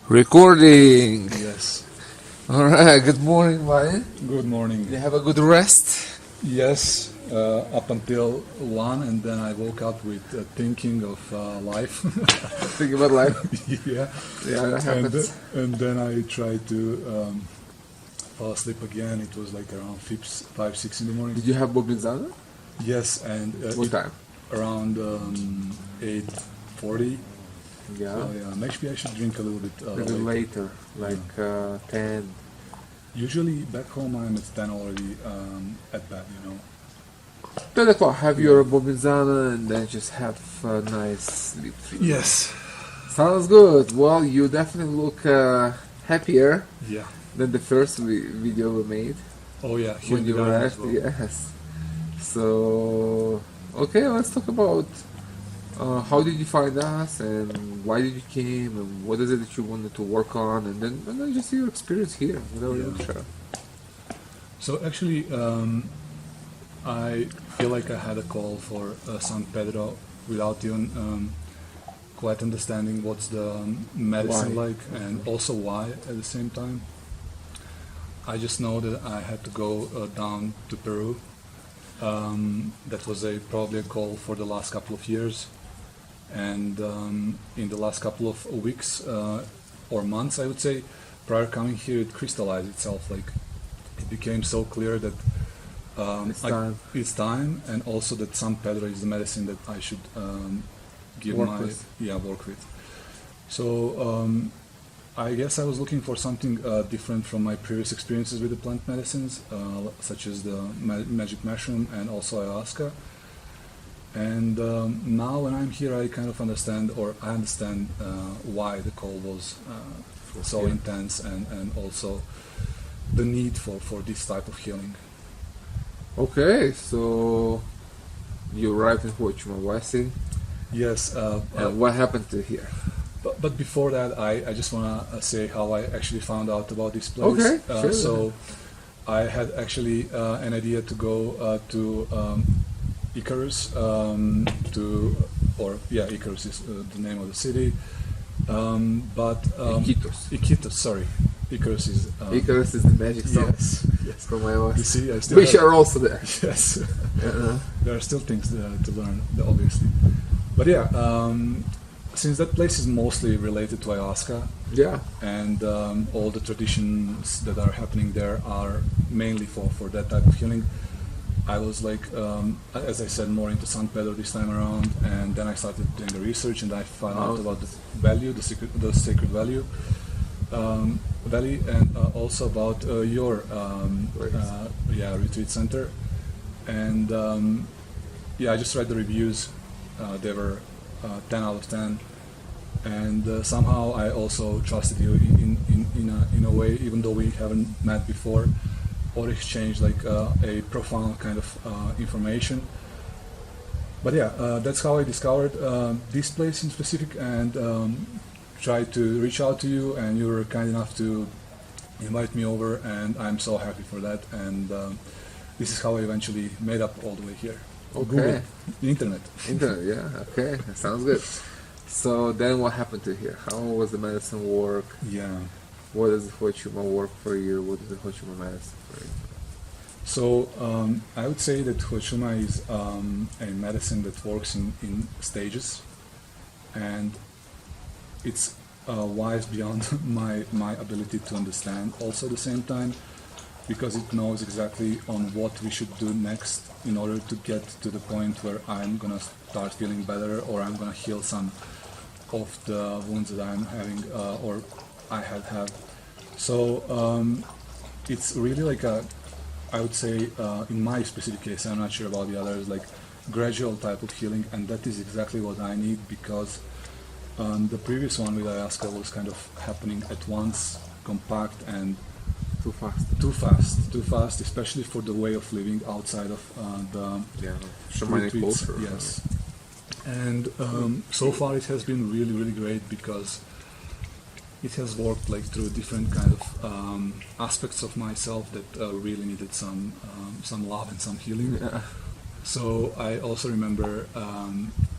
Recording. Yes. All right. Good morning, Mladin. Good morning. Did you have a good rest? Yes, up until 1, and then I woke up with thinking of life. Think about life. Yeah. Yeah, that happens. And then I tried to fall asleep again. It was like around 5, 6 in the morning. Did you have bobinzana? Yes, and What time? around 8:40. Yeah. So yeah, maybe I should drink a little bit A little later, like 10. Usually back home I'm at 10 already at bed, 10 o'clock. Have your bobinzana and then just have a nice sleep. Yes. Sounds good. Well, you definitely look happier Yeah. than the first video we made Oh yeah. when you were at. Yes. So, okay, let's talk about how did you find us and why did you came and what is it that you wanted to work on and then just your experience here, whatever you want to share. So actually, I feel like I had a call for San Pedro without even quite understanding what's the medicine Why? like and also why at the same time. I just know that I had to go down to Peru. That was probably a call for the last couple of years. And in the last couple of weeks or months, I would say, prior coming here, it crystallized itself. Like it became so clear that it's time, and also that San Pedro is the medicine that I should work with. So I guess I was looking for something different from my previous experiences with the plant medicines, such as the magic mushroom and also ayahuasca. And now when I'm here, I kind of understand why the call was so intense and also the need for this type of healing. Okay, so you arrived in Huachuma, Westy. Yes. And what happened to here? But before that, I just want to say how I actually found out about this place. Okay, sure. So I had actually an idea to go to Icarus, Icarus is the name of the city, but Iquitos, sorry, Icarus is the magic song. Yes. From ayahuasca. You see, We are also there. Yes, there are still things to learn, obviously, but since that place is mostly related to ayahuasca, and all the traditions that are happening there are mainly for that type of healing. I was like, as I said, more into San Pedro this time around, and then I started doing the research, and I found out about the value, the sacred value, valley, and also about your retreat center. And I just read the reviews; they were 10 out of 10, and somehow I also trusted you in a way, even though we haven't met before or exchanged like a profound kind of information. But that's how I discovered this place in specific, and tried to reach out to you, and you were kind enough to invite me over, and I'm so happy for that. And this is how I eventually made up all the way here. Okay. Google, the internet. Okay, that sounds good. So then what happened to here? How was the medicine work? Yeah. What does the Huachuma work for you? What is the Huachuma medicine for you? So I would say that Huachuma is a medicine that works in stages, and it's wise beyond my ability to understand also at the same time, because it knows exactly on what we should do next in order to get to the point where I'm gonna start feeling better, or I'm gonna heal some of the wounds that I'm having or I had. So it's really like I would say in my specific case, I'm not sure about the others, like gradual type of healing, and that is exactly what I need, because the previous one with ayahuasca was kind of happening at once, compact and Too fast, especially for the way of living outside of the shamanic retreats. culture. Yes, and so far it has been really, really great, because it has worked like through different kind of aspects of myself that really needed some love and some healing. Yeah. So I also remember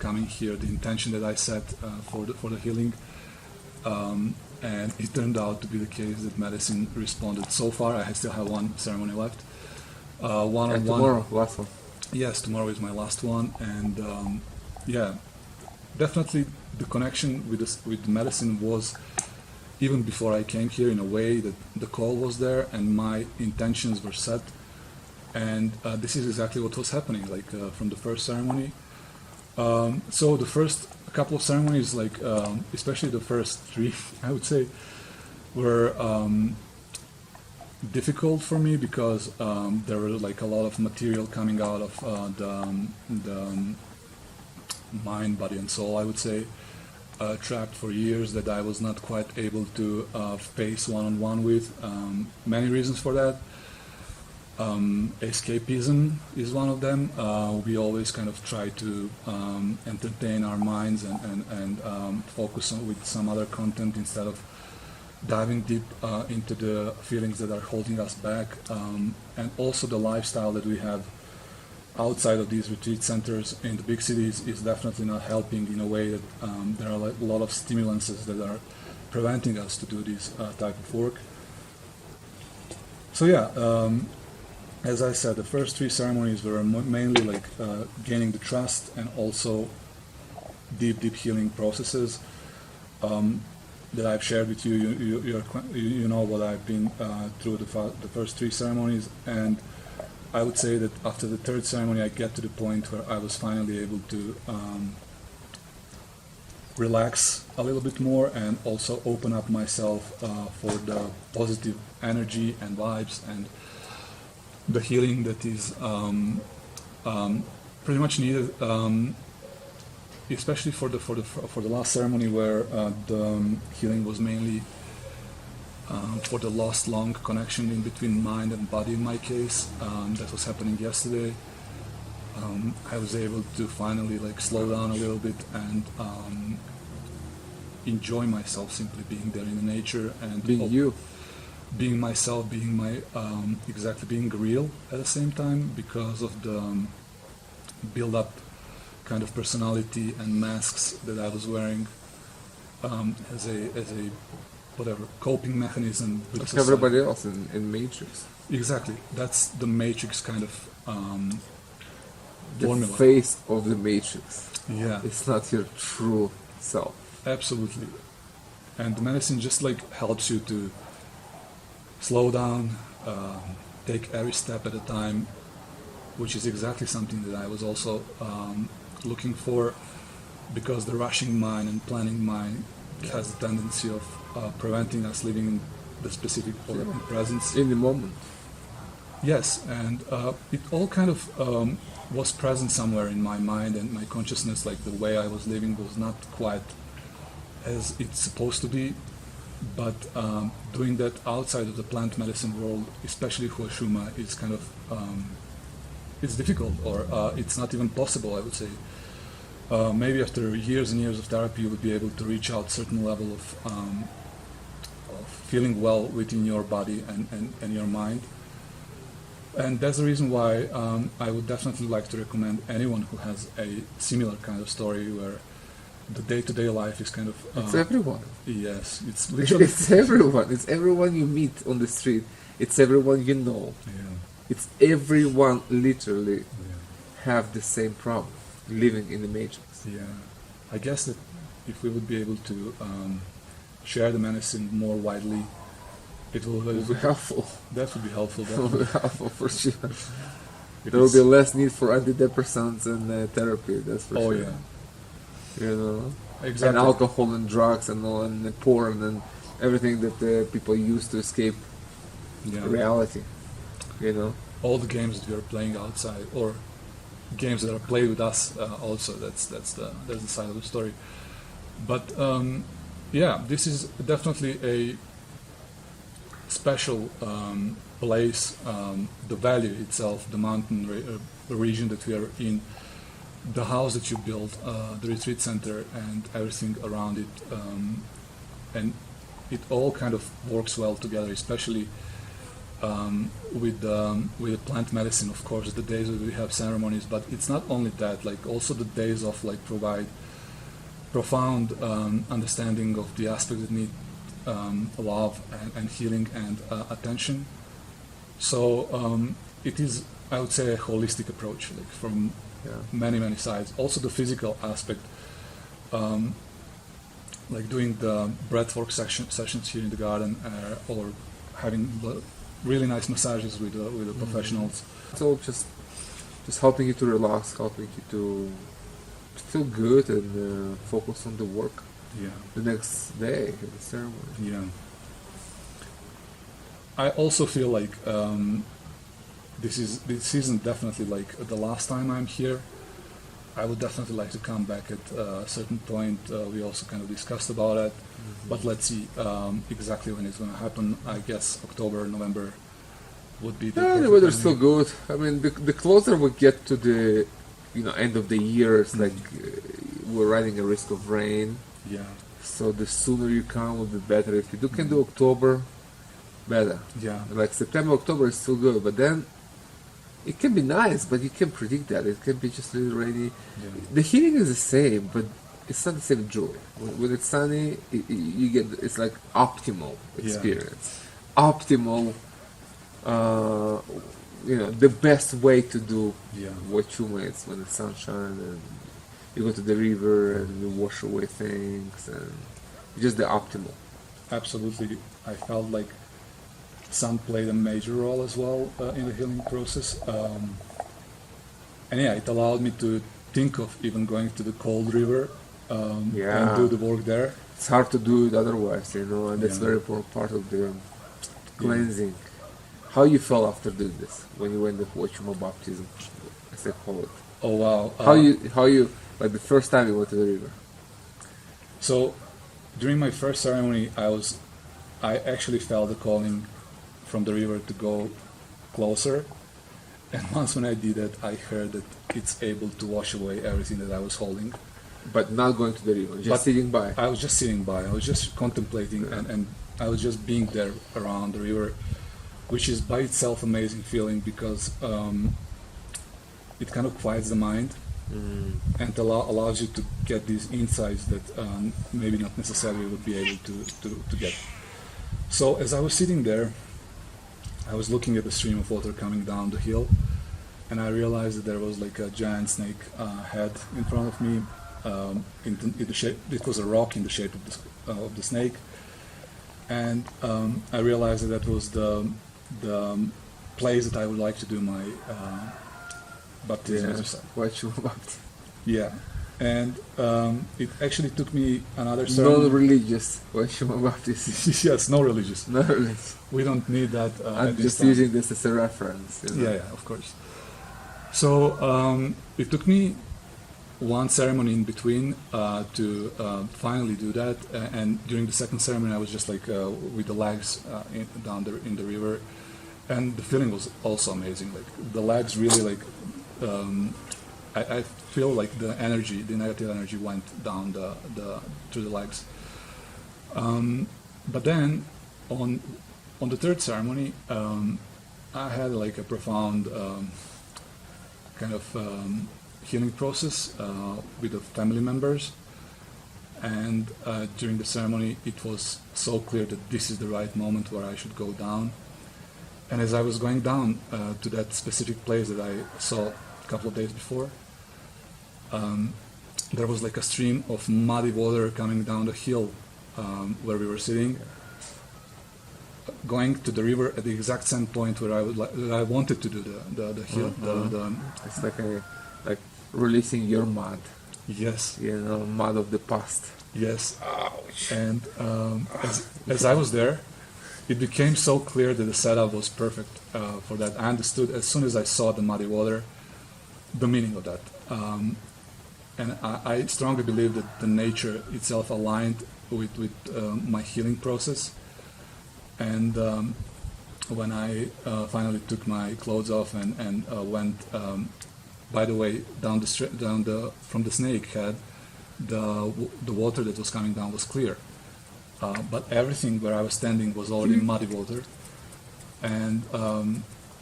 coming here, the intention that I set for the healing and it turned out to be the case that medicine responded. So far, I still have one ceremony left. And One-on-one. tomorrow, last one. Yes, tomorrow is my last one, and yeah, definitely the connection with medicine was even before I came here. In a way that the call was there and my intentions were set, and this is exactly what was happening. Like from the first ceremony. So the first couple of ceremonies, like especially the first three, I would say, were difficult for me because there were like a lot of material coming out of the mind, body, and soul. I would say trapped for years that I was not quite able to face one-on-one with. Many reasons for that. Escapism is one of them. We always kind of try to entertain our minds and focus on with some other content instead of diving deep into the feelings that are holding us back, and also the lifestyle that we have outside of these retreat centers in the big cities is definitely not helping in a way that there are a lot of stimulances that are preventing us to do this type of work. So yeah, as I said, the first three ceremonies were mainly like gaining the trust and also deep healing processes that I've shared with you. You know what I've been through the first three ceremonies, and I would say that after the third ceremony I get to the point where I was finally able to relax a little bit more and also open up myself for the positive energy and vibes and the healing that is pretty much needed, especially for the last ceremony where the healing was mainly for the lost lung connection in between mind and body. In my case, that was happening yesterday. I was able to finally like slow down a little bit and enjoy myself simply being there in the nature and being myself, being my being real at the same time, because of the build-up kind of personality and masks that I was wearing as a whatever coping mechanism with like society. everybody else in Matrix. Exactly, that's the Matrix kind of The formula. face of the Matrix. Yeah, It's not your true self. absolutely. And the medicine just like helps you to slow down, take every step at a time, which is exactly something that I was also looking for, because the rushing mind and planning mind has a tendency of preventing us living in the specific presence. In the moment. Yes, and it all kind of was present somewhere in my mind and my consciousness, like the way I was living was not quite as it's supposed to be, but doing that outside of the plant medicine world, especially Huachuma, is kind of, it's difficult, or it's not even possible, I would say. Maybe after years and years of therapy you would be able to reach out certain level of feeling well within your body and your mind. And that's the reason why I would definitely like to recommend anyone who has a similar kind of story where the day-to-day life is kind of... It's everyone. Yes, it's literally... It's everyone. It's everyone you meet on the street. It's everyone you know. Yeah. It's everyone literally Yeah. have the same problem, living in the Matrix. Yeah, I guess that if we would be able to share the medicine more widely, it will It will be helpful. that would be helpful. It will be Definitely. helpful for sure. If There will it's- be less need for antidepressants and therapy, that's for Oh sure. yeah, You know? exactly. And alcohol and drugs and all, and porn and everything that people use to escape Yeah. reality. You know? All the games that we are playing outside, or games that are played with us, also that's the side of the story. But yeah, this is definitely a special place. The valley itself, the mountain region that we are in, the house that you built, the retreat center, and everything around it, and it all kind of works well together, especially with the plant medicine. Of course, the days that we have ceremonies, but it's not only that. Like also the days of like provide profound understanding of the aspects that need love and healing and attention. So it is, I would say, a holistic approach, like from many sides. Also the physical aspect, like doing the breathwork sessions here in the garden, or having really nice massages with the professionals. So just helping you to relax, helping you to feel good and focus on the work. Yeah. The next day, the ceremony. Yeah. I also feel like this isn't definitely like the last time I'm here. I would definitely like to come back at a certain point. We also kind of discussed about it, but let's see exactly when it's going to happen. I guess October, November would be the perfect the weather's timing. still good. I mean, the closer we get to the end of the year, it's like we're running a risk of rain. Yeah. So the sooner you come will be better. If you can do October, better. Yeah. Like September, October is still good, but then it can be nice, but you can't predict that. It can be just a little rainy. Yeah. The heating is the same, but it's not the same joy. When it's sunny, you get it's like optimal experience, optimal. The best way to do Huachuma is when it's sunshine and you go to the river and you wash away things, and it's just the optimal. Absolutely. I felt like sun played a major role as well in the healing process. And it allowed me to think of even going to the cold river and do the work there. It's hard to do it otherwise, and that's very important part of the cleansing. How you felt after doing this when you went to Huachuma baptism, as they call it? Oh wow! How you like the first time you went to the river? So during my first ceremony, I actually felt the calling from the river to go closer. And once when I did that, I heard that it's able to wash away everything that I was holding. But not going to the river, just sitting by. I was just sitting by. I was just contemplating, and I was just being there around the river, which is by itself amazing feeling because it kind of quiets the mind and allows you to get these insights that maybe not necessarily would be able to get. So as I was sitting there, I was looking at the stream of water coming down the hill, and I realized that there was like a giant snake head in front of me. In the shape, it was a rock in the shape of the snake, and I realized that was the place that I would like to do my baptism exercise. Huachuma baptism. Yeah, and it actually took me another ceremony. Non-religious Huachuma baptism. Yes, no religious. No religious. We don't need that. I'm just using this as a reference. Yeah, of course. So it took me one ceremony in between to finally do that, and during the second ceremony I was just like with the legs in the river, and the feeling was also amazing. Like the legs really like I feel like the negative energy went down through the legs. But then on the third ceremony I had like a profound kind of healing process with the family members, and during the ceremony it was so clear that this is the right moment where I should go down. And as I was going down to that specific place that I saw a couple of days before, there was like a stream of muddy water coming down the hill where we were sitting, going to the river at the exact same point where I wanted to do the hill. It's like releasing your mud. Yes. Mud of the past. Yes. Ouch. And as I was there, it became so clear that the setup was perfect for that. I understood as soon as I saw the muddy water, the meaning of that. And I strongly believe that the nature itself aligned with my healing process. And when I finally took my clothes off and went, by the way, from the snake head, the water that was coming down was clear. But everything where I was standing was already muddy water, and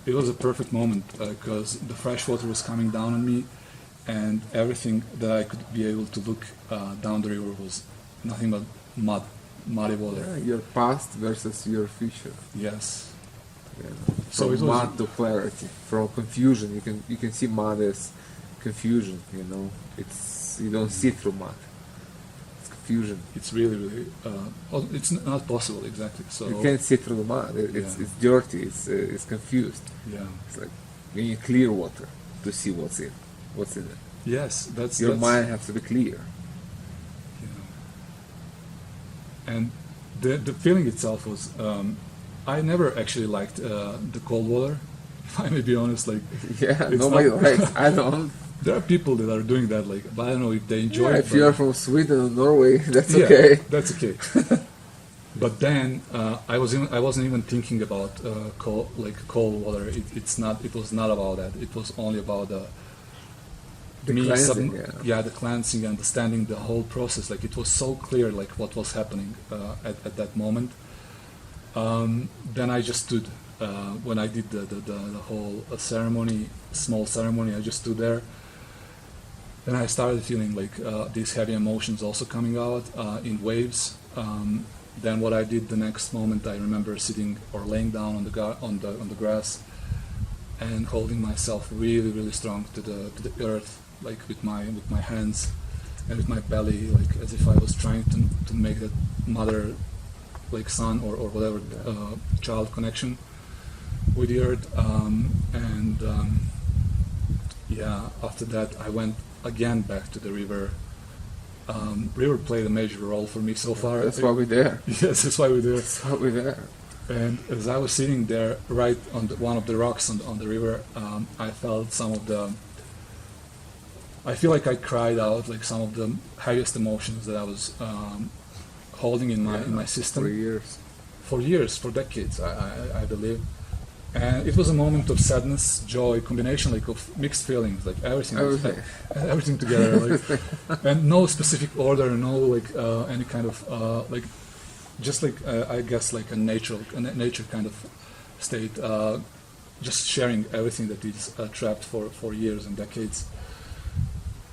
it was a perfect moment because the fresh water was coming down on me, and everything that I could be able to look down the river was nothing but mud, muddy water. Yeah, your past versus your future. Yes. Yeah. So From it was- mud to clarity, from confusion. You can see mud as confusion. You know, it's you don't see through mud. It's confusion. It's really, really. It's not possible exactly. So You can't see through the mud. Yeah. It's dirty. It's confused. yeah. It's like you need clear water to see what's in it. Yes, that's Your that's, mind has to be clear. Yeah. And the feeling itself was. I never actually liked the cold water. If I may be honest, like Yeah, It's nobody not- likes. I don't. there are people that are doing that, like, but I don't know if they enjoy Yeah, it. if but- you are from Sweden or Norway, that's yeah, okay. that's okay. But then I wasn't even thinking about cold water. It was not about that. It was only about The cleansing, yeah. the cleansing, understanding the whole process. Like it was so clear, like what was happening at that moment. Then I just stood when I did the whole ceremony, small ceremony. I just stood there. Then I started feeling like these heavy emotions also coming out in waves. Then what I did the next moment, I remember sitting or laying down on the grass and holding myself really, really strong to the earth, like with my hands and with my belly, like as if I was trying to make that mother, like son or whatever, child connection with the earth. After that I went again back to the river. River played a major role for me so far. That's why we're there. Yes, that's why we're there. That's why we're there. And as I was sitting there, right on one of the rocks on the river, I felt some of the. I feel like I cried out like some of the heaviest emotions that I was holding in my system For years. for decades, I believe. And it was a moment of sadness, joy, combination like of mixed feelings, like everything together, like, and no specific order, no like any kind of like, just like I guess like a nature kind of state, just sharing everything that is trapped for years and decades.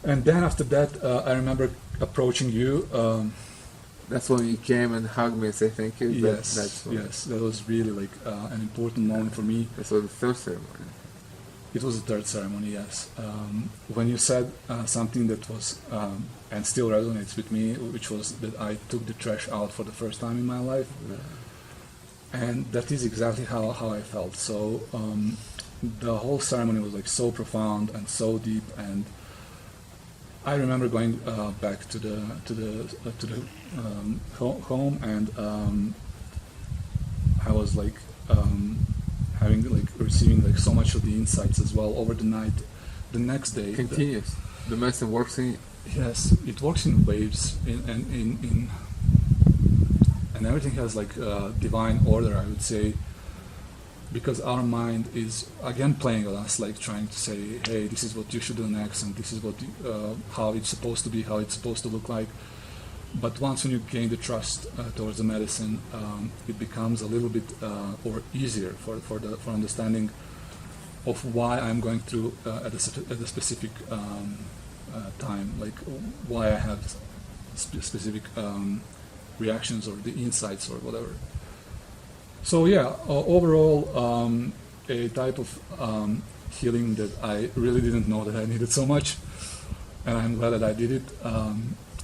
And then after that, I remember approaching you. That's when you came and hugged me and said thank you. Yes, that was really like an important moment for me. That's what the third ceremony. It was the third ceremony, yes. When you said something that was, and still resonates with me, which was that I took the trash out for the first time in my life. Yeah. And that is exactly how I felt. So the whole ceremony was like so profound and so deep, and I remember going back to the home, and I was like having like receiving like so much of the insights as well over the night. The next day, Continues. The medicine works in. Yes, it works in waves, and everything has like divine order, I would say, because our mind is again playing on us, like trying to say, hey, this is what you should do next, and this is what how it's supposed to be, how it's supposed to look like. But once when you gain the trust towards the medicine, it becomes a little bit or easier for understanding of why I'm going through at a specific time, like why I have specific reactions or the insights or whatever. So yeah, overall, a type of healing that I really didn't know that I needed so much, and I'm glad that I did it.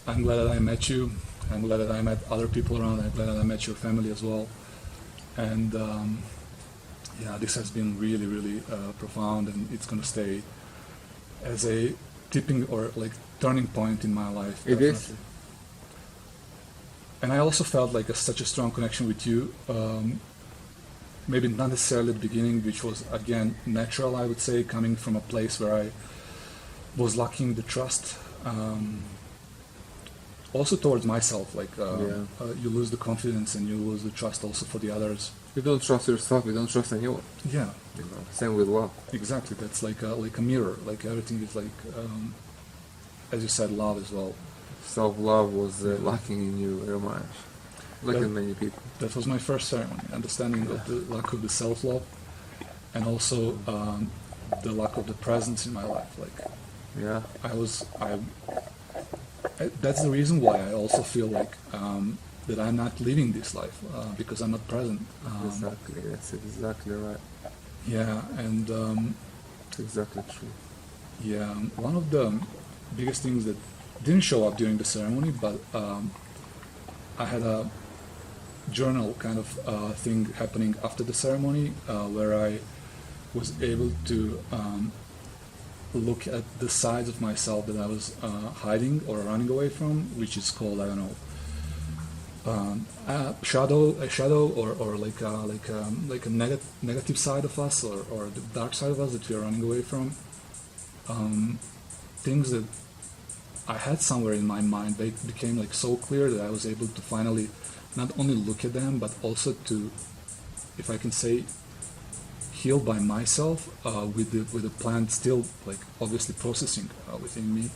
I'm glad that I met you. I'm glad that I met other people around. I'm glad that I met your family as well. And this has been really, really profound, and it's going to stay as a tipping or like turning point in my life. It definitely. is. And I also felt like such a strong connection with you. Maybe not necessarily at the beginning, which was again natural, I would say, coming from a place where I was lacking the trust. Also towards myself, like you lose the confidence and you lose the trust also for the others. You don't trust yourself. You don't trust anyone. Yeah, You know. Same with love. exactly. That's like a mirror. Like everything is like, as you said, love as well. Self-love was lacking in you very much, like Well, in many people. That was my first ceremony, understanding of the lack of the self-love, and also the lack of the presence in my life. Like Yeah. that's the reason why I also feel like that I'm not living this life because I'm not present. Exactly. That's exactly right. Yeah, and It's exactly true. yeah, one of the biggest things that didn't show up during the ceremony, but I had a journal kind of thing happening after the ceremony where I was able to look at the sides of myself that I was hiding or running away from, which is called, I don't know, a shadow, or like a negative side of us, or the dark side of us that we are running away from. Things that I had somewhere in my mind, they became like so clear that I was able to finally not only look at them, but also to, if I can say, heal by myself with the plant still like obviously processing within me.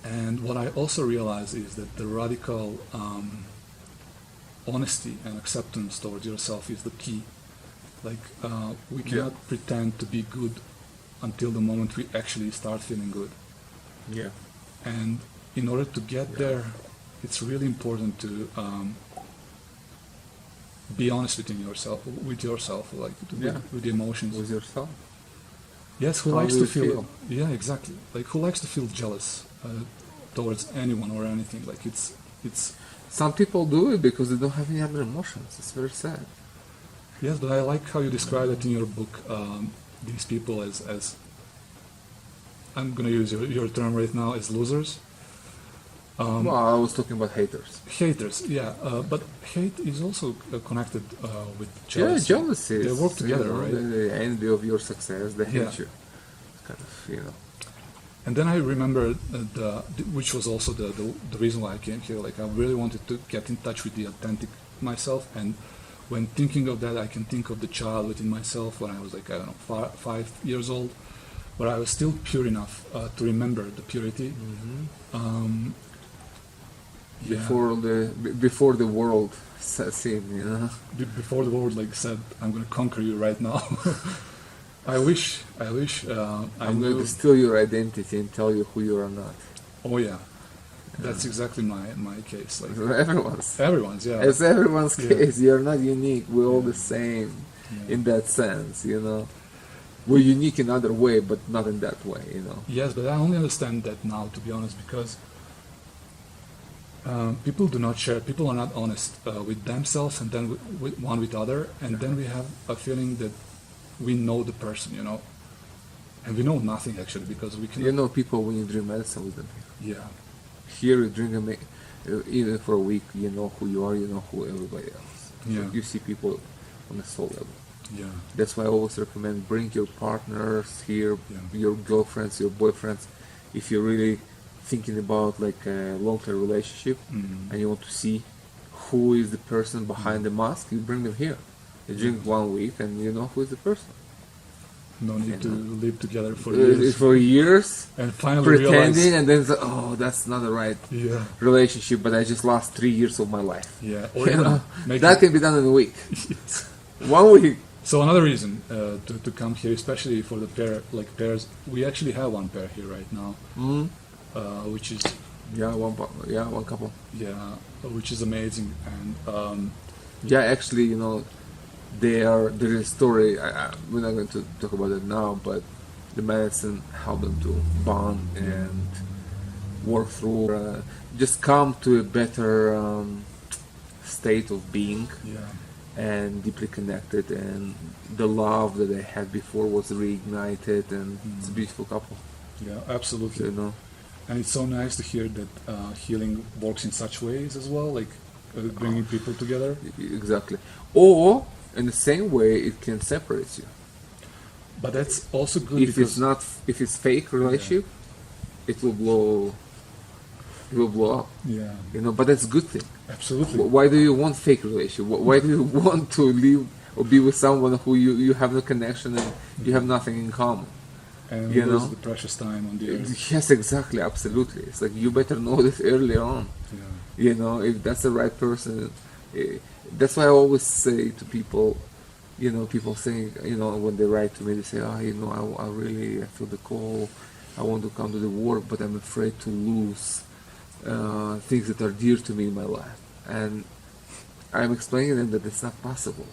And what I also realized is that the radical honesty and acceptance towards yourself is the key. Like we cannot pretend to be good until the moment we actually start feeling good. Yeah. And in order to get there, it's really important to be honest with yourself, like with the emotions. With yourself. Yes, who How likes do to you feel? feel? Yeah, exactly. Like who likes to feel jealous towards anyone or anything? Like it's. Some people do it because they don't have any other emotions. It's very sad. Yes, but I like how you describe it in your book. These people as I'm gonna use your term right now, as losers. Well, I was talking about haters. Haters, yeah, but hate is also connected with jealousy. Yeah, jealousy. They work together, right? They envy of your success. They hate Yeah. you. Kind of. And then I remember which was also the reason why I came here. Like I really wanted to get in touch with the authentic myself, and when thinking of that, I can think of the child within myself when I was like, I don't know, 5 years old, but I was still pure enough to remember the purity. Mm-hmm. Yeah. Before the world sets in, Before the world like said, I'm gonna conquer you right now. I wish I'm going to steal your identity and tell you who you are not. Oh yeah, that's exactly my case. Like Everyone's, yeah. It's everyone's Yeah. case. You're not unique. We're all the same in that sense, We're unique in other way, but not in that way, Yes, but I only understand that now, to be honest, because people do not share. People are not honest with themselves, and then one with other, and then we have a feeling that we know the person, and we know nothing actually because we can. People when you drink medicine with them. Yeah. Here you drink even for a week, you know who you are, you know who everybody else. Yeah. So you see people on a soul level. Yeah. That's why I always recommend bring your partners here, your girlfriends, your boyfriends, if you're really thinking about like a long-term relationship and you want to see who is the person behind the mask, you bring them here. You drink 1 week and you know who is the person. No need to live together for years. For years, and finally pretending, realize, and then that's not the right relationship. But I just lost 3 years of my life. Yeah, or that can be done in a week. 1 week. So another reason to come here, especially for the pairs, we actually have one pair here right now, which is one couple. Yeah, which is amazing, and actually, there is a story. We're not going to talk about it now, but the medicine helped them to bond and work through, just come to a better state of being. Yeah. And deeply connected, and the love that they had before was reignited, and it's a beautiful couple. Yeah, absolutely. And it's so nice to hear that healing works in such ways as well, like bringing people together. Exactly. Or in the same way, it can separate you. But that's also good if it's fake relationship, it will blow. It will blow up. Yeah. But that's a good thing. Absolutely. Why do you want fake relationship? Why do you want to live or be with someone who you have no connection and you have nothing in common? And lose the precious time on the earth. Yes, exactly, absolutely. It's like you better know this earlier on. Yeah. If that's the right person. That's why I always say to people, people saying, when they write to me, they say, I really feel the call. I want to come to the work, but I'm afraid to lose things that are dear to me in my life. And I'm explaining them that it's not possible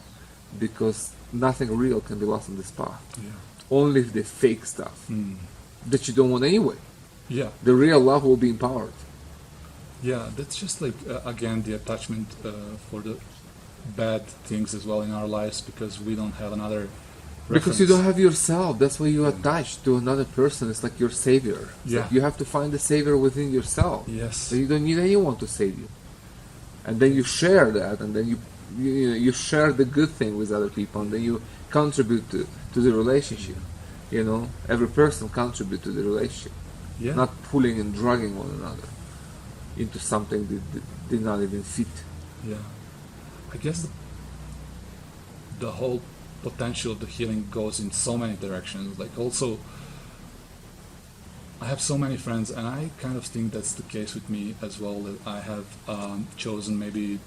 because nothing real can be lost on this path. Yeah. Only if they fake stuff that you don't want anyway. Yeah. The real love will be empowered. Yeah, that's just like, again, the attachment for the bad things as well in our lives because we don't have another Because you don't have yourself. That's why you attach to another person. It's like your savior. It's like you have to find the savior within yourself. Yes. So you don't need anyone to save you. And then you share that, and then you share the good thing with other people, and then you contribute to the relationship. You know, every person contribute to the relationship, not pulling and dragging one another into something that did not even fit. Yeah, I guess the whole potential of the healing goes in so many directions. Like also, I have so many friends, and I kind of think that's the case with me as well. That I have chosen maybe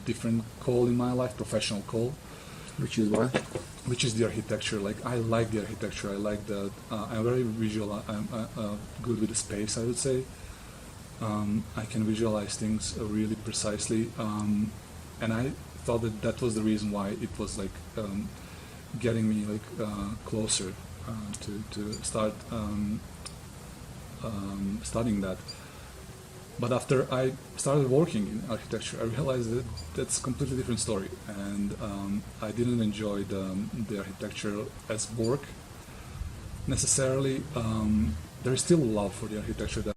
different call in my life, professional call. Which is what? Which is the architecture. Like I like the architecture. I like the. I'm very visual. I'm good with the space, I would say. I can visualize things really precisely, and I thought that was the reason why it was like getting me like closer to start studying that. But after I started working in architecture, I realized that that's a completely different story, and I didn't enjoy the architecture as work necessarily. There is still love for the architecture that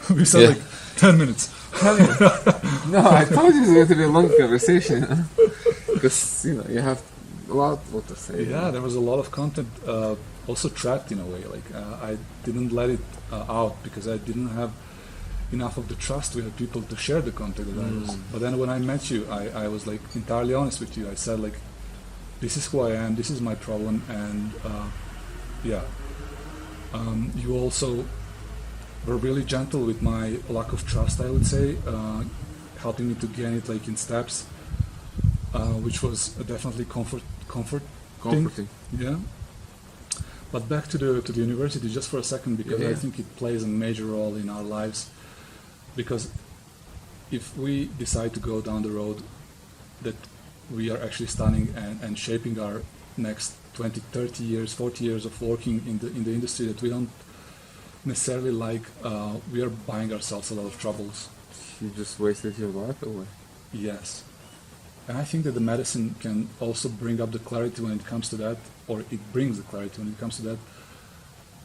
we said like 10 minutes. No, I told you it was going to be a long conversation because you know you have a lot what to say. Yeah, there was a lot of content also trapped in a way. Like I didn't let it out because I didn't have enough of the trust with the people to share the content that I was. But then when I met you, I was like entirely honest with you. I said like, this is who I am, this is my problem, and you also were really gentle with my lack of trust, I would say, helping me to gain it like in steps, which was definitely comforting. Yeah. But back to the university just for a second, because I think it plays a major role in our lives. Because if we decide to go down the road that we are actually studying and shaping our next 20, 30 years, 40 years of working in the industry that we don't necessarily like, we are buying ourselves a lot of troubles. You just wasted your life away. Yes. And I think that the medicine can also bring up the clarity when it comes to that, or it brings the clarity when it comes to that.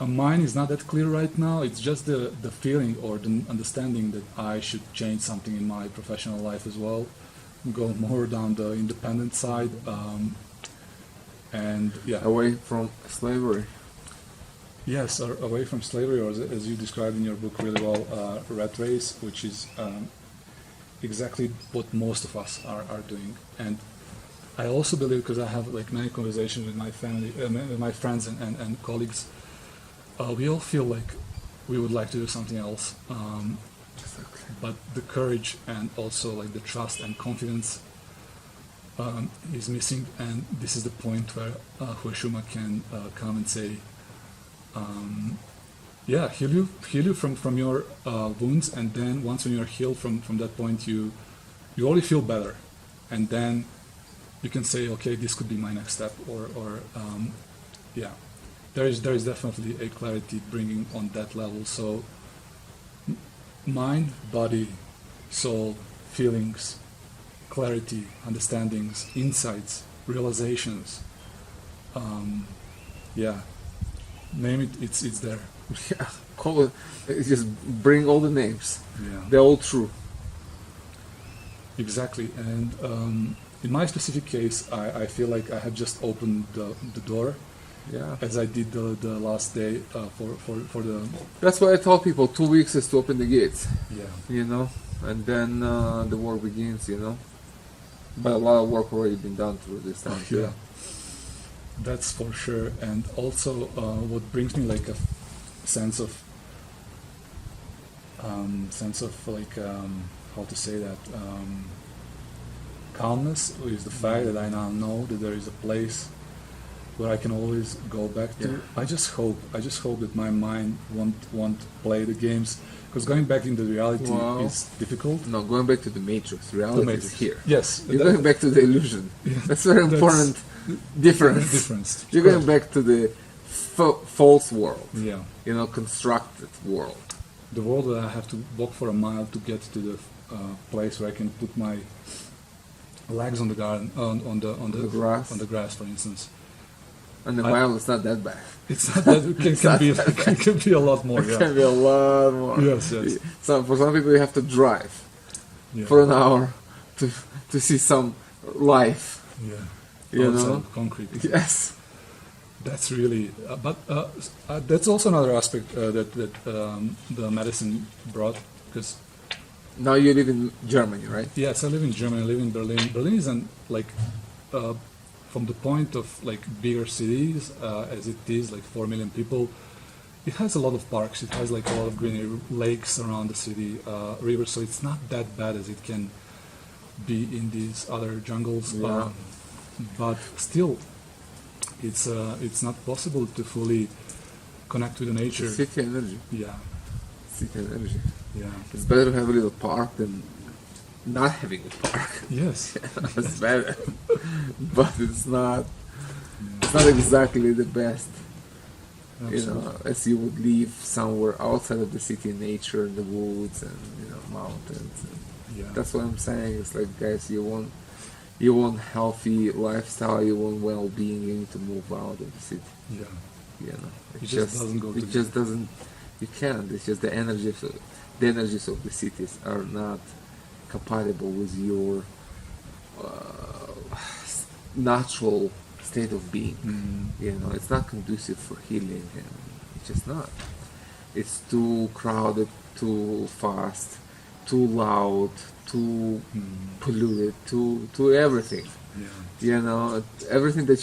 Mine is not that clear right now. It's just the feeling or the understanding that I should change something in my professional life as well, go more down the independent side, and away from slavery. Yes, or away from slavery, or as you described in your book really well, rat race, which is exactly what most of us are doing. And I also believe, because I have like many conversations with my family, with my friends and colleagues, we all feel like we would like to do something else, but the courage and also like the trust and confidence is missing, and this is the point where Huachuma can come and say, heal you from your wounds, and then once when you are healed from that point, you already feel better, and then you can say, okay, this could be my next step, or There is definitely a clarity bringing on that level. So mind, body, soul, feelings, clarity, understandings, insights, realizations. Name it, it's there. Yeah, call it. Just bring all the names. Yeah, they're all true. Exactly. And in my specific case, I feel like I have just opened the door. Yeah. As I did the last day for the. That's why I tell people 2 weeks is to open the gates. Yeah. You know, and then the work begins. You know, but a lot of work already been done through this time. Yeah. That's for sure. And also, what brings me like a sense of like how to say that calmness is the fact that I now know that there is a place where I can always go back to. Yeah. I just hope that my mind won't play the games, because going back into reality Well, is difficult. No, going back to the Matrix. Reality is here. Yes, You're going back to the illusion. That's very important difference. difference. You're going back to the false world. Yeah, You know, constructed world. the world that I have to walk for a mile to get to the place where I can put my legs on the garden on the grass, for instance. And the mile is not that bad. It's not that it can be a lot more. It Yeah. can be a lot more. Yes, yes. So for some people, you have to drive Yeah. for an hour to see some life. Yeah. You Outside know. of concrete. Yes. That's really, that's also another aspect that the medicine brought. Because Now you live in Germany, right? yes, I live in Germany. I live in Berlin. Berlin isn't like from the point of like bigger cities as it is, like 4 million people. It has a lot of parks. It has like a lot of greenery, lakes around the city, rivers. So it's not that bad as it can be in these other jungles. Yeah. But still, it's not possible to fully connect with the nature. City energy. Yeah, City energy. yeah, It's better to have a little park than not having a park. yes, It's better, but it's not. It's not exactly the best. You know, absolutely. as you would live somewhere outside of the city, nature, the woods, and mountains. And Yeah, that's what I'm saying. It's like, guys, you want healthy lifestyle, you want well-being. You need to move out of the city. yeah, You know, It just doesn't go It together. just doesn't. You can't. It's just the energies of the cities are not compatible with your natural state of being. You know, it's not conducive for healing, and it's just not. It's too crowded, too fast, too loud, too polluted, too everything. yeah, You know, everything that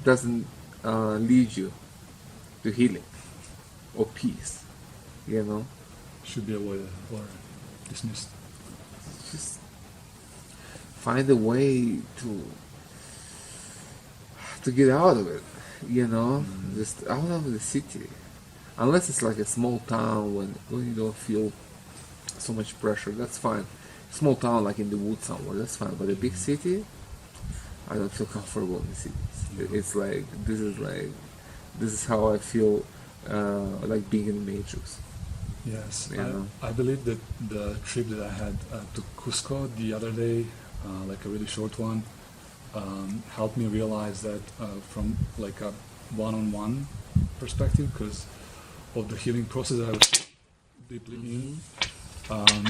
doesn't lead you to healing or peace. You know, should be avoided or dismissed. just find a way to get out of it. You know, just out of the city. Unless it's like a small town when you don't feel so much pressure, that's fine. Small town like in the woods somewhere, that's fine. But a big city, I don't feel comfortable in the cities. It's like this is how I feel like being in the Matrix. Yes, You know. I believe that the trip that I had to Cusco the other day, like a really short one, helped me realize that from like a one-on-one perspective, because of the healing process I was deeply in.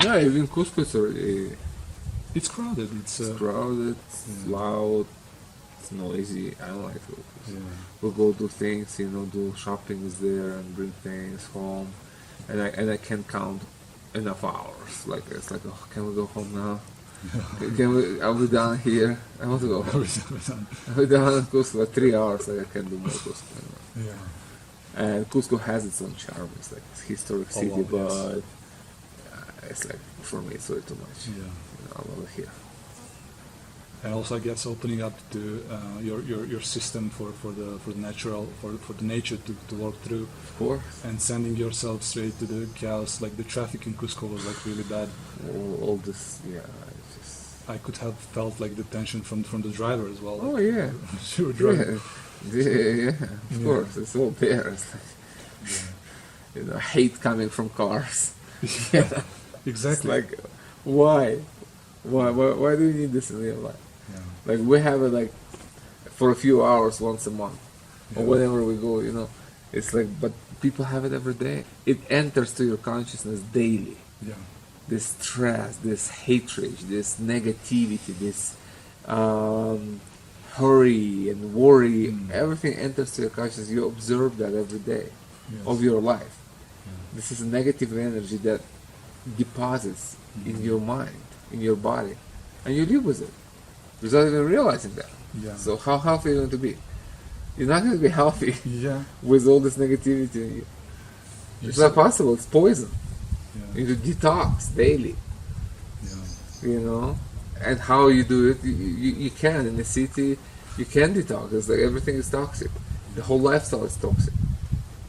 Yeah, even Cusco is already It's crowded. It's crowded, it's yeah. loud, it's noisy. I don't like it. Yeah. We'll go do things, do shoppings there and bring things home, and I can't count enough hours. Like it's like, oh, can we go home now? Can we? Are we done here? I want to go home. Are we done in Cusco? 3 hours. Like I can do more Cusco. Yeah. And Cusco has its own charm. It's like a historic city, wow, but yes. it's like for me, it's way too much. Yeah. I love it here. And also, I guess opening up to your system for the natural for the nature to work through, Of course, and sending yourself straight to the chaos. Like the traffic in Cusco was like really bad. all this, yeah. It's just, I could have felt like the tension from the driver as well. oh yeah. She was driving. Yeah, of Yeah. course, it's all there. It's like, Yeah. hate coming from cars. Yeah. It's Exactly. like, why do you need this in your life? Yeah. Like we have it like for a few hours once a month, or Yeah. whenever we go. It's like, but people have it every day. It enters to your consciousness daily. Yeah. This stress, this hatred, this negativity, this hurry and worry, everything enters to your consciousness. You observe that every day Yes. of your life. This is a negative energy that deposits in your mind, in your body, and you live with it without even realizing that. Yeah. So how healthy are you going to be? You're not going to be healthy Yeah. with all this negativity in you. It's not possible. It's poison. Yeah. You need to detox daily. Yeah. And how you do it, you can in the city. You can detox. It's like everything is toxic. The whole lifestyle is toxic.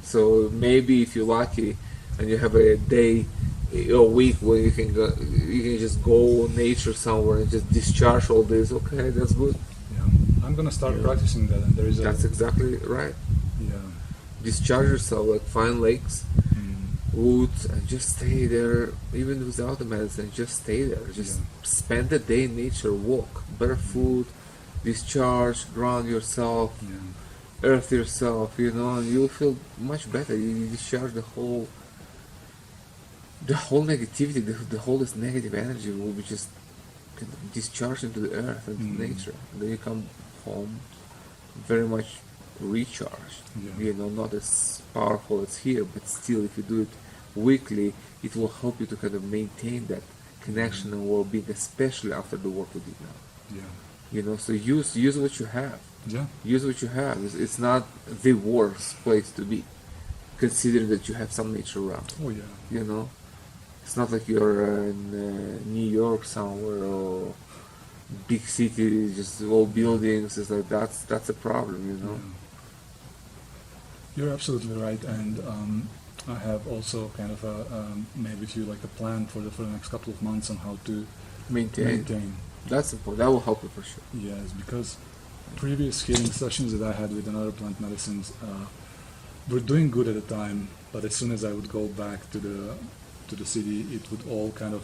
So maybe if you're lucky and you have a day, a week where you can go, you can just go nature somewhere and just discharge all this. Okay, that's good. Yeah, I'm gonna start practicing that, and there is That's exactly right. yeah. Discharge yourself, like find lakes, woods, and just stay there, even without the medicine. Just stay there. Just spend the day in nature, walk barefoot, discharge, ground yourself, Yeah. earth yourself, and you'll feel much better. You discharge the whole negativity, the whole this negative energy will be just kind of discharged into the earth and nature. And then you come home very much recharged. Yeah. Not as powerful as here, but still, if you do it weekly, it will help you to kind of maintain that connection and well-being, especially after the work we did now. Yeah. So use what you have. Yeah. Use what you have. It's not the worst place to be, considering that you have some nature around. Oh yeah. It's not like you're in New York somewhere or big city, just all buildings. It's like that's a problem. Yeah. You're absolutely right, and I have also kind of made with you like a plan for the next couple of months on how to maintain. That's important. That will help you for sure. Yes, because previous healing sessions that I had with another plant medicines were doing good at the time, but as soon as I would go back to the city, it would all kind of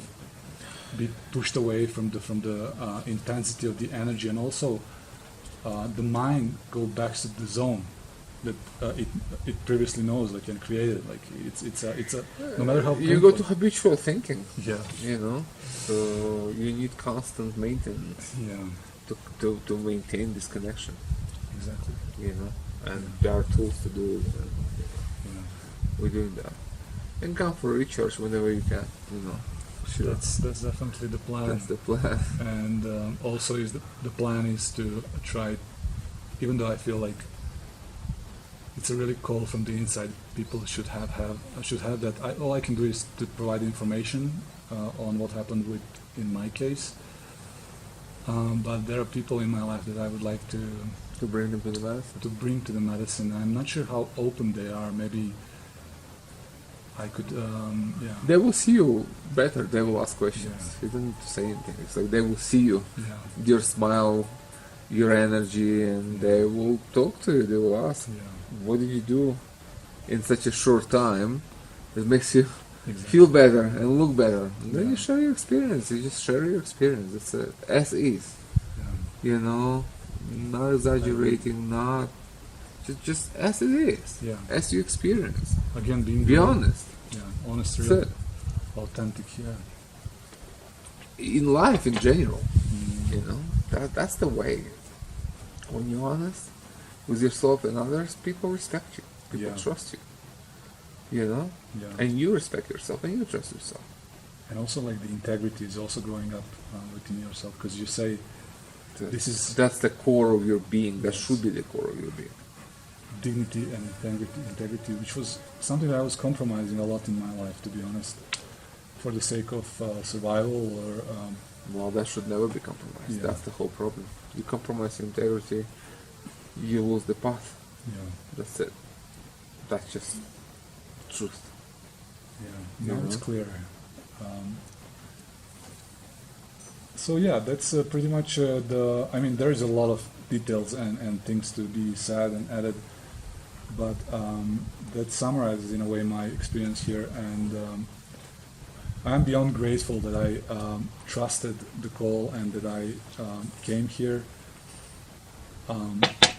be pushed away from the intensity of the energy, and also the mind go back to the zone that it previously knows, like, and created. Like it's a no matter how you go to habitual thinking. Yeah. So you need constant maintenance. Yeah. To maintain this connection. Exactly. And there are tools to do it. And we're doing that. And come for recharge whenever you can. Sure. That's definitely the plan. That's the plan. And also is the plan is to try, even though I feel like it's a really call from the inside, people should have that. All I can do is to provide information on what happened in my case. But there are people in my life that I would like to bring them to the medicine. To bring to the medicine. I'm not sure how open they are. Maybe I could. They will see you better. They will ask questions. Yeah. You don't need to say anything. It's like they will see you, your smile, your energy, and they will talk to you. They will ask, "What did you do in such a short time that makes you feel better and look better?" And then you share your experience. You just share your experience. It's as is. Not exaggerating, not just as it is. As you experience. Again, be honest. Yeah, honest, That's real, it. authentic. Yeah. In life, in general, that's the way. When you're honest with yourself and others, people respect you. People trust you. And you respect yourself and you trust yourself. And also, like, the integrity is also growing up within yourself, because you say that's the core of your being. That should be the core of your being. Dignity and integrity, which was something that I was compromising a lot in my life, to be honest, for the sake of survival or. Well, that should never be compromised. That's the whole problem. You compromise your integrity, you lose the path. That's it. That's just truth. Now it's clear. So that's pretty much I mean, there is a lot of details and things to be said and added, but that summarizes in a way my experience here, and I'm beyond grateful that I trusted the call and that I came here.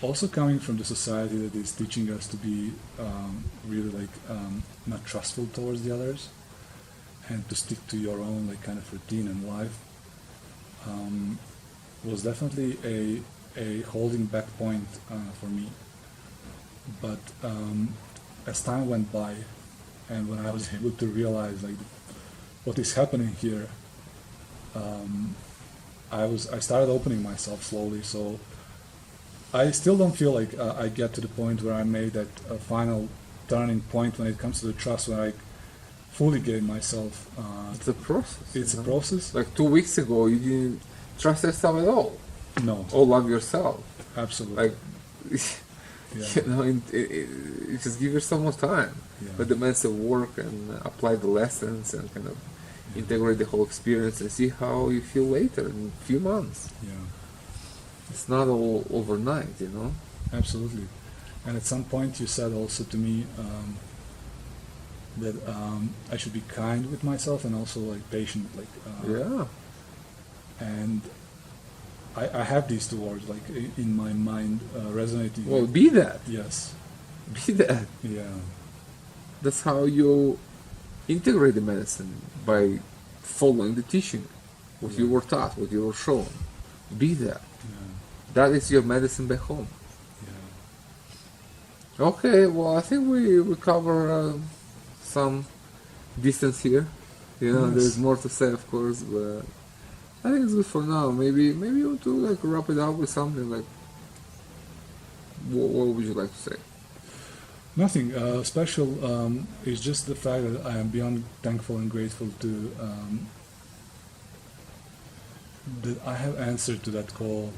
Also coming from the society that is teaching us to be really not trustful towards the others and to stick to your own kind of routine and life, was definitely a holding back point for me. But as time went by, and when I was able to realize what is happening here, I started opening myself slowly. So I still don't feel like I get to the point where I made that final turning point when it comes to the trust, where I fully gave myself. It's a process. It's a process. Like 2 weeks ago, you didn't trust yourself at all. No. Or love yourself. Absolutely. Like, Yeah. you know, you just give yourself more time. Yeah. Let the master work and apply the lessons and kind of integrate the whole experience and see how you feel later in a few months. Yeah. It's not all overnight, you know. Absolutely. And at some point you said also to me that I should be kind with myself and also like patient, like Yeah. and I have these two words like in my mind resonating. Well, be that. Yes. Be that. Yeah. That's how you integrate the medicine, by following the teaching, what you were taught, what you were shown. Be that. Yeah. That is your medicine back home. Yeah. Okay, well, I think we cover some distance here. You know, Yes. there's more to say, of course, but I think it's good for now. Maybe you want to like wrap it up with something like. What would you like to say? Nothing special. It's just the fact that I am beyond thankful and grateful to that I have answered to that call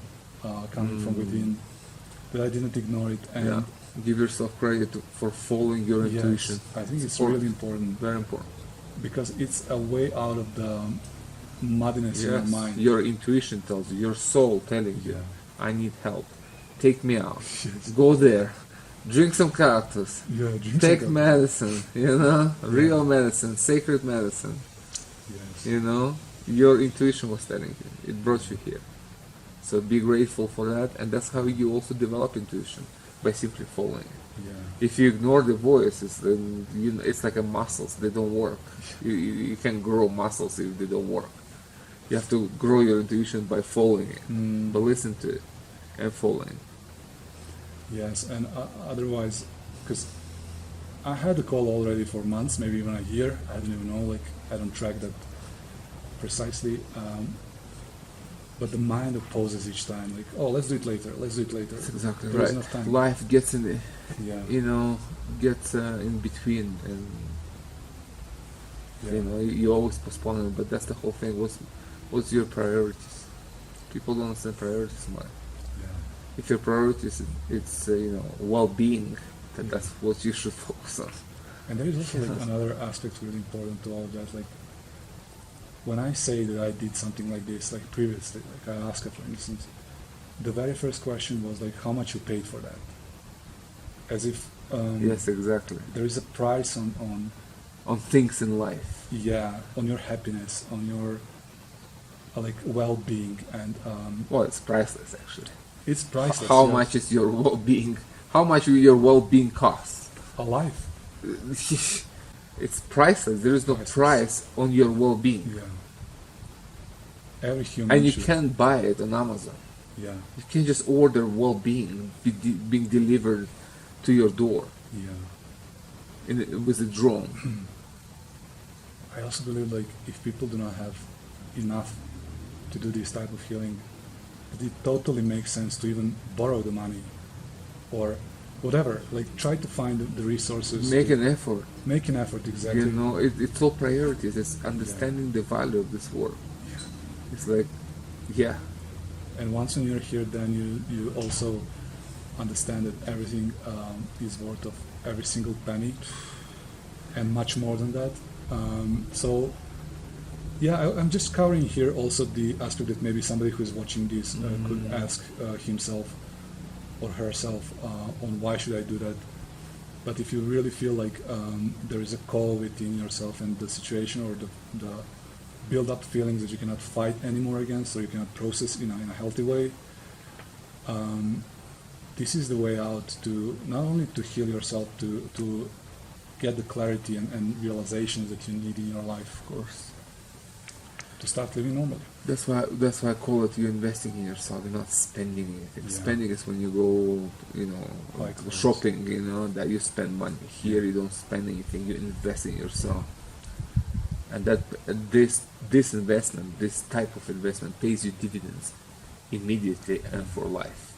coming from within. That I didn't ignore it. And Yeah. Give yourself credit for following your yes, intuition. I think it's important. really important Very important. because it's a way out of the muddiness in your Yes. mind. Your intuition tells you, your soul telling you, Yeah. I need help. Take me out. Yes. Go there. Drink some cactus. Yeah, drink Take some- medicine, you know? Real medicine, sacred medicine. Yes. You know? Your intuition was telling you. It brought you here. So be grateful for that, and that's how you also develop intuition, by simply following it. Yeah. If you ignore the voices, then it's like a muscles, they don't work. You can't grow muscles if they don't work. You have to grow your intuition by following it, by listening to it and following. Yes, and otherwise, because I had the call already for months, maybe even a year. I don't even know. Like I don't track that precisely. But the mind opposes each time. Like, oh, let's do it later. Let's do it later. That's exactly There is right. enough time. Life gets in the, Yeah. you know, gets in between, and Yeah. you know, you always postpone it. But that's the whole thing. What's your priorities? People don't understand priorities much. Yeah. If your priorities it's you know, well-being, then that's what you should focus on. And there is also like another aspect really important to all of that. Like when I say that I did something like this, like previously, like ayahuasca, for instance, the very first question was like, how much you paid for that? As if Yes, exactly. there is a price On things in life. on your happiness, on your like well-being, and Well, it's priceless, actually. it's priceless. How yeah. much is your well-being? How much will your well-being cost? A life. It's priceless. There is no Priceless. price on your well-being, Yeah. Every human. and you should- can't buy it on Amazon. Yeah. You can just order well-being being delivered to your door Yeah. with a drone. I also believe like if people do not have enough to do this type of healing, that it totally makes sense to even borrow the money or whatever. Like try to find the resources. Make to an effort. make an effort. Exactly. You know, it's all priorities. It's understanding the value of this work. It's like, yeah, And once when you're here, then you also understand that everything is worth of every single penny, and much more than that. So, yeah, I'm just covering here also the aspect that maybe somebody who is watching this could ask himself or herself on why should I do that. But if you really feel like there is a call within yourself and the situation or the build-up feelings that you cannot fight anymore against or you cannot process in a healthy way, this is the way out to not only to heal yourself, to get the clarity and realizations that you need in your life, of course. to start living normally. That's why I call it you investing in yourself. You're not spending anything. Yeah. Spending is when you go, you know, Buy clothes. shopping. You know that you spend money. Here you don't spend anything. You invest in yourself, and that this investment, this type of investment, pays you dividends immediately and for life.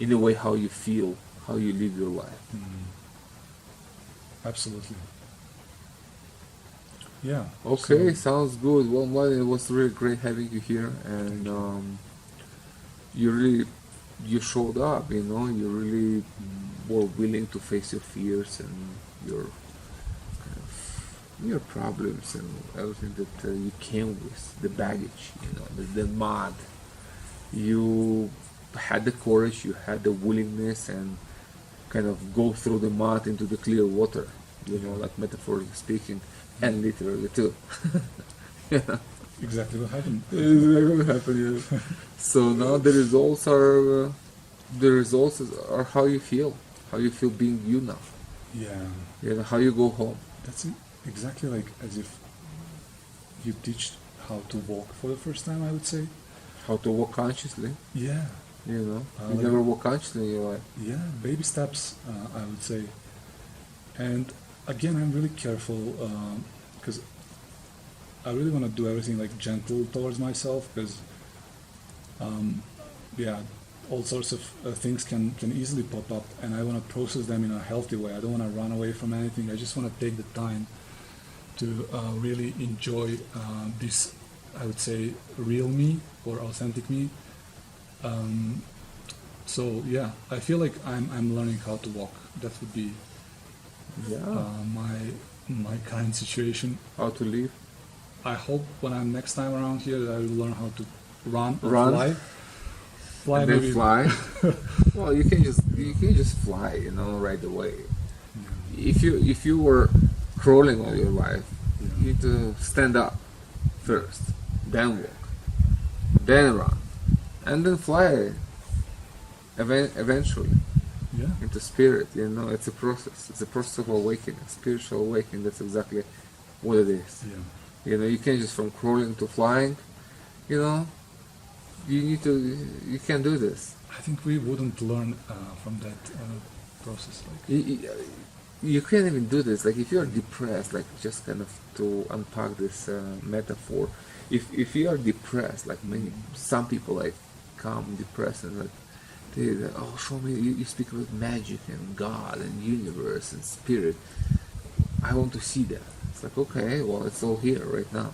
In a way, how you feel, how you live your life. Absolutely. Yeah. Okay, so- sounds good. Well, Mladin, it was really great having you here, and you showed up, you really were willing to face your fears and your your problems and everything that you came with, the baggage, the mud. You had the courage, you had the willingness, and kind of go through the mud into the clear water, like metaphorically speaking, and literally too. Yeah. Exactly what happened. Exactly what happened. Yeah. So now the results are how you feel being you now. Yeah. How you go home. That's exactly like as if you teach how to walk for the first time, I would say. How to walk consciously. Yeah. You like, never walk consciously in your life. Yeah, baby steps, I would say. And again, I'm really careful because I really want to do everything like gentle towards myself because, all sorts of things can easily pop up, and I want to process them in a healthy way. I don't want to run away from anything. I just want to take the time to really enjoy this, I would say, real me or authentic me. So yeah, I feel like I'm learning how to walk. That would be my current situation. How to live. I hope when I'm next time around here that I will learn how to run. Fly. Fly, and then maybe. fly. Well, you can just fly, right away. Yeah. If you were crawling all your life, Yeah. you need to stand up first, then walk, then run, and then fly. Eventually, Yeah. into spirit. It's a process. It's a process of awakening, spiritual awakening. That's exactly what it is. Yeah. You can't just from crawling to flying. You can't do this. I think we wouldn't learn from that process. You can't even do this. Like if you are depressed, like just kind of to unpack this metaphor, if you are depressed, like some people like come depressed and like they show me you speak about magic and God and universe and spirit. I want to see that. It's like, okay, well, it's all here right now.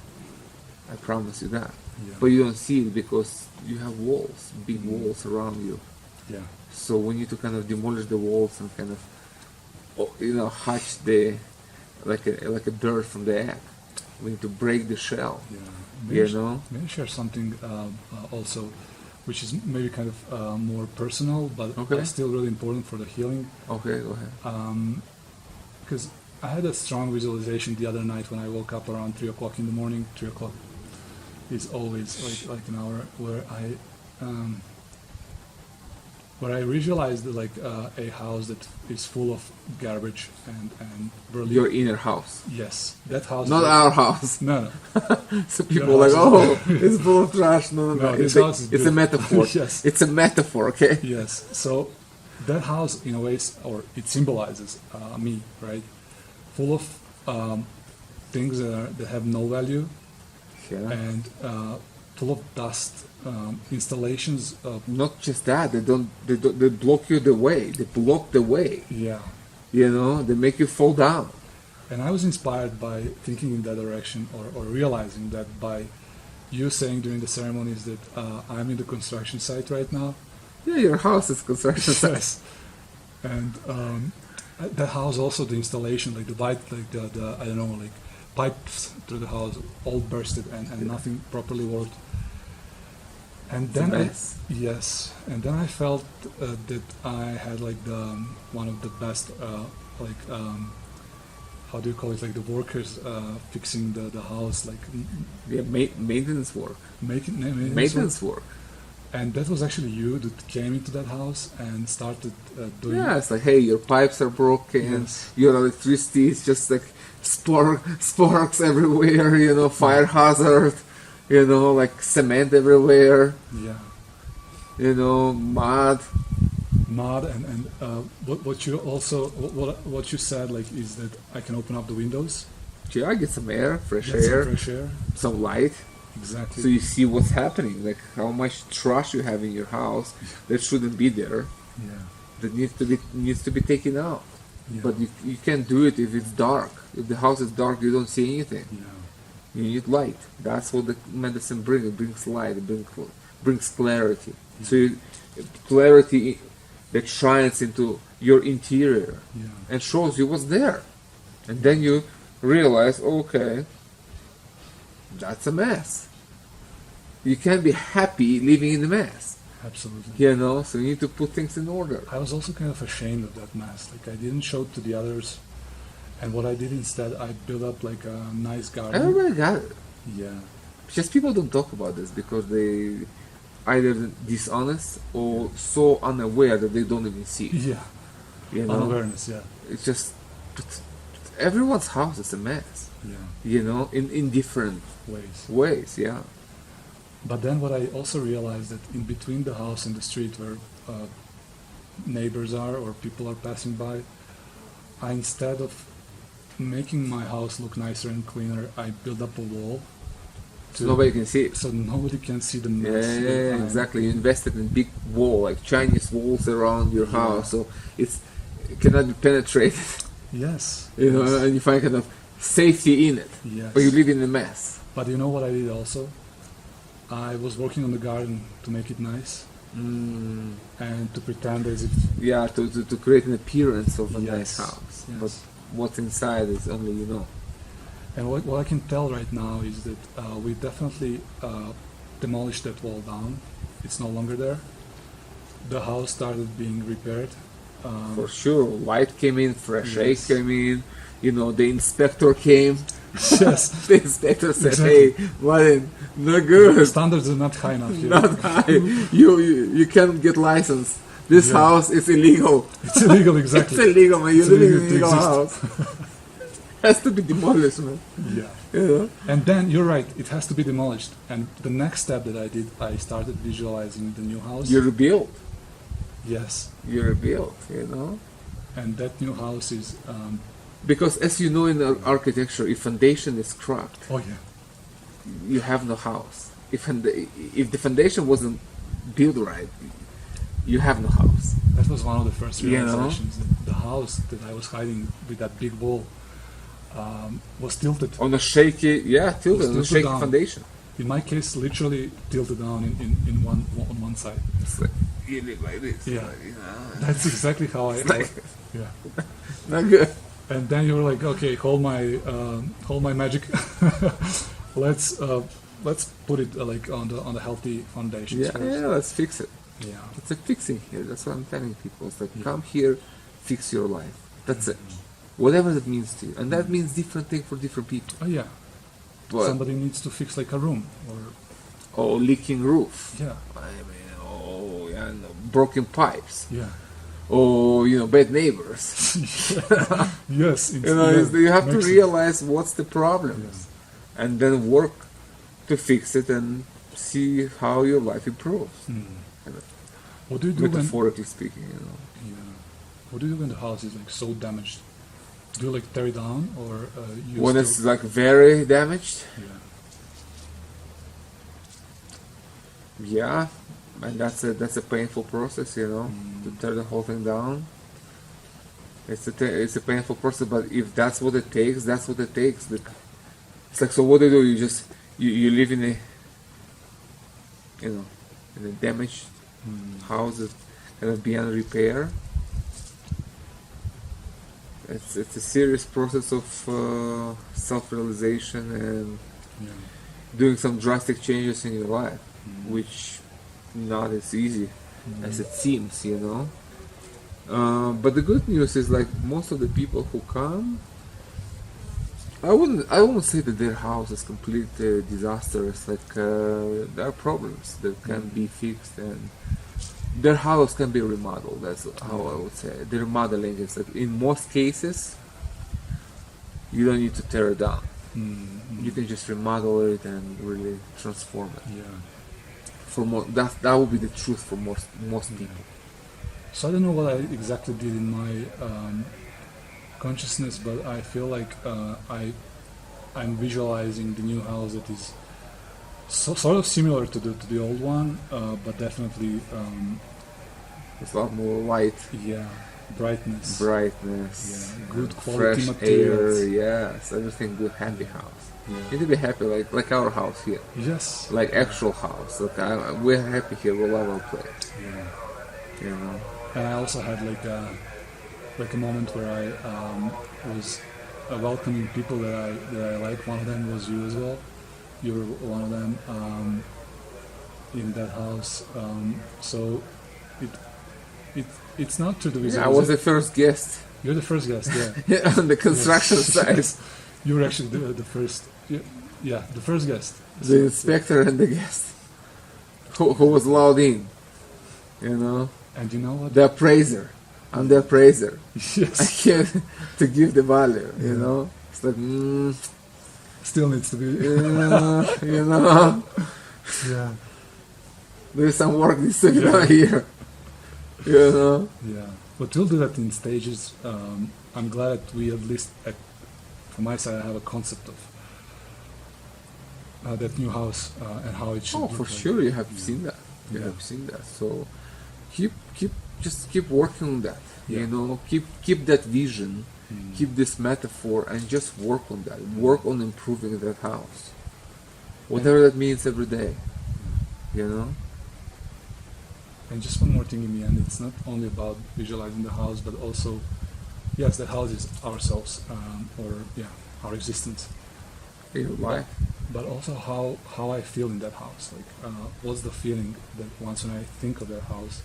I promise you that. Yeah. But you don't see it because you have walls, big walls around you. Yeah. So we need to kind of demolish the walls and kind of, hatch like a dirt from the egg. We need to break the shell. Yeah. May I share something also, which is maybe kind of more personal, but still really important for the healing. Okay, go ahead. Because I had a strong visualization the other night when I woke up around 3 o'clock in the morning. 3 o'clock is always like an hour where I visualized like a house that is full of garbage and burly. Your inner house. Yes, that house. Not our house. No. So people are like, it's full of trash. No. It's a metaphor. Yes. It's a metaphor, okay? Yes. So that house, in a way, it symbolizes me, right? Full of things that have no value, and full of dust. Installations. Not just that, they block you the way. They block the way. Yeah. They make you fall down. And I was inspired by thinking in that direction, or realizing that by you saying during the ceremonies that I'm in the construction site right now. Yeah, your house is construction site. Yes. And the house also, the installation, like the light, like the I don't know, like pipes through the house all bursted and nothing properly worked. And then and then I felt that I had like one of the best how do you call it, like the workers fixing the house, like maintenance work. Maintenance work. And that was actually you that came into that house and started doing. Yeah, it's like, hey, your pipes are broken. Yes. Your electricity is just like sparks everywhere. Fire hazard. Like cement everywhere. Yeah. Mud. And what you said, like, is that I can open up the windows. Yeah, I get some air, fresh air, some light. Exactly. So you see what's happening, like how much trash you have in your house that shouldn't be there. Yeah. That needs to be taken out. Yeah. But you can't do it if it's dark. If the house is dark, you don't see anything. Yeah. You need light. That's what the medicine brings. It brings light. It brings clarity. So clarity that shines into your interior and shows you what's there. And then you realize, okay, that's a mess. You can't be happy living in the mess. Absolutely. You know, so you need to put things in order. I was also kind of ashamed of that mess. Like, I didn't show it to the others. And what I did instead, I built up like a nice garden. Everybody got it. Yeah. Just people don't talk about this because they either dishonest or so unaware that they don't even see it. Yeah. You know? Unawareness, yeah. It's just everyone's house is a mess. Yeah. You know, in different ways, yeah. But then what I also realized that in between the house and the street where neighbors are or people are passing by, I, instead of making my house look nicer and cleaner, I built up a wall. So nobody can see it. So nobody can see the mess. Yeah, exactly. You invested in big wall, like Chinese walls around your house, so it cannot be penetrated. Yes. You know, and you find kind of safety in it. Yes. But you live in a mess. But you know what I did also? I was working on the garden to make it nice. And to pretend as if... Yeah, to create an appearance of a nice house. Yes. But what's inside is only you know. And what I can tell right now is that we definitely demolished that wall down. It's no longer there. The house started being repaired. For sure, light came in, fresh air came in. You know, the inspector came. Yes. The inspector said, "Hey, Mladin, not good. Standards are not high enough here. Not high. You can't get license. This house is illegal. It's illegal, exactly. It's illegal, man. You're living in an illegal exist. house. Has to be demolished, man. Yeah. You know? And then you're right. It has to be demolished. And the next step that I did, I started visualizing the new house. You rebuild. Yes. You rebuild. You know. And that new house is. Because as you know in architecture, if foundation is cracked, Oh yeah. you have no house. If the foundation wasn't built right, you have no house. That was one of the first You know? realizations. That the house that I was hiding with that big wall was tilted. On a shaky, tilted on a shaky down. foundation. In my case, literally tilted down in on one side. It's like, you live like this. Yeah. Like, you know. That's exactly how I. Yeah. Not good. And then you were like, okay, hold my magic. let's put it like on the healthy foundations first. Yeah, let's fix it. Yeah. It's a fixing here. That's what I'm telling people. It's like, come here, fix your life. That's it. Whatever that means to you. And that means different thing for different people. Oh yeah. But, Somebody needs to fix like a room or leaking roof. yeah. I mean, broken pipes. Yeah. Or, bad neighbors. Yes. You have to makes realize what's the problems. sense. And then work to fix it and see how your life improves. Yeah. Kind of What do you do when? metaphorically speaking, Yeah. What do you do when the house is like so damaged? Do you like tear it down or you When still... it's like very damaged, Yeah. and that's a painful process, to tear the whole thing down. It's a painful process, but if that's what it takes, that's what it takes. It's like, so what do? You just you live in a in a damaged house that kind of beyond repair. It's a serious process of self-realization and doing some drastic changes in your life, which not as easy as it seems, But the good news is, like, most of the people who come, I wouldn't say that their house is completely disastrous. Like, there are problems that can be fixed, and their house can be remodeled. That's how I would say it. The remodeling is like, in most cases, you don't need to tear it down. You can just remodel it and really transform it. Yeah. For that would be the truth for most people. So I don't know what I exactly did in my consciousness, but I feel like I'm visualizing the new house that is sort of similar to the old one, but definitely It's a lot more light, brightness, brightness, good quality fresh materials. air. Yes, everything good. Happy house. Yeah. You need to be happy, like our house here, Yes. like actual house. Like we're happy here. We love our place. Yeah. You know. And I also had like a moment where I was welcoming people that I like. One of them was you as well. You were one of them in that house. So it's not to the visit. Yeah, I was the first guest. You're the first guest. Yeah. On the construction site. Yes. You were actually the first. Yeah, the first guest. The inspector and the guest, who was Mladin. You know. And you know what? The appraiser. I'm the appraiser. Yes. I came to give the value, you Yeah. know? It's like, Still needs to be. yeah, you know? Yeah. There's some work needs to be done here. You know? Yeah. But we'll do that in stages. I'm glad that we at least, from my side, I have a concept of that new house and how it should Oh, look for like. sure you have seen that. You Yeah. have seen that. So just keep working on that. Yeah. You know, keep that vision, keep this metaphor, and just work on that. Work on improving that house. Whatever that means every day. You know? And just one more thing in the end, it's not only about visualizing the house, but also, yes, the house is ourselves, our existence. Your life. But also how I feel in that house. Like, what's the feeling that once when I think of that house?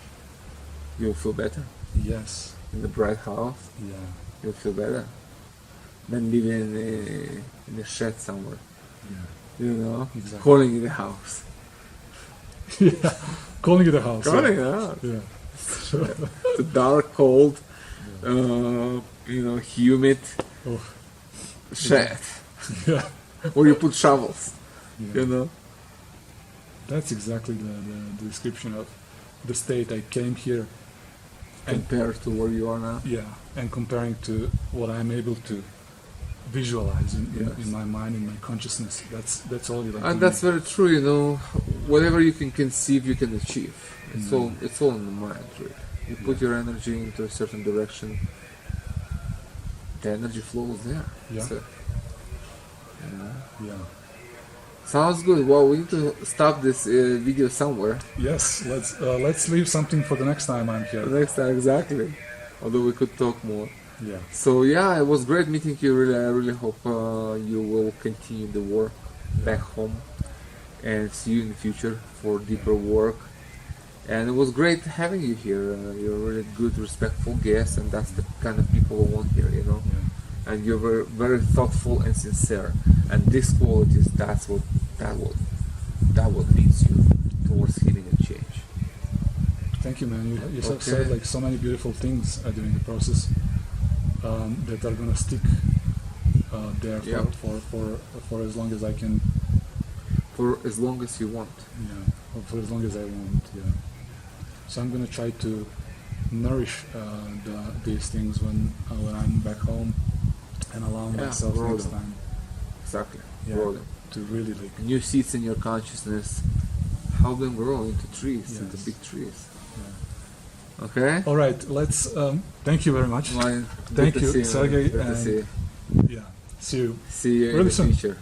You'll feel better. Yes. In the bright house, Yeah. you'll feel better than living in a shed somewhere. Yeah. You know? Exactly. Calling it a house. Yeah. Calling it a house. Calling yeah. it a house. Yeah. It's a dark, cold, humid Oh. shed Yeah. where you put shovels. Yeah. You know? That's exactly the description of the state I came here. And Compared to where you are now. yeah, and comparing to what I'm able to visualize Yes. in my mind, in my consciousness. That's all you like. And that's very true, you know. Whatever you can conceive, you can achieve. It's all in the mind, really. You put your energy into a certain direction, the energy flows there. Yeah. That's it. You know? Yeah. Sounds good. Well, we need to stop this video somewhere. Yes. Let's leave something for the next time I'm here. Next time, exactly. Although we could talk more. Yeah. So yeah, it was great meeting you. Really, I really hope you will continue the work back home, and see you in the future for deeper work. And it was great having you here. You're a really good, respectful guest, and that's the kind of people we want here, you know. Yeah. And you're very, very thoughtful and sincere. And these qualities, that what leads you towards healing and change. Thank you, man. You Okay. said like so many beautiful things during the process that are gonna stick there Yeah. for as long as I can. For as long as you want. Yeah. Or for as long as I want. Yeah. So I'm gonna try to nourish these things when I'm back home, and allow Yeah, myself grow next them. time. Exactly. Yeah. Grow them. To really like. New seeds in your consciousness, help them grow into trees, into Yes. big trees. Yeah. Okay? All right. Let's. Thank you very much. Mine. Thank Good to you, see Sergey, Good to and- see you. Yeah. See you. See you in Really the soon. future.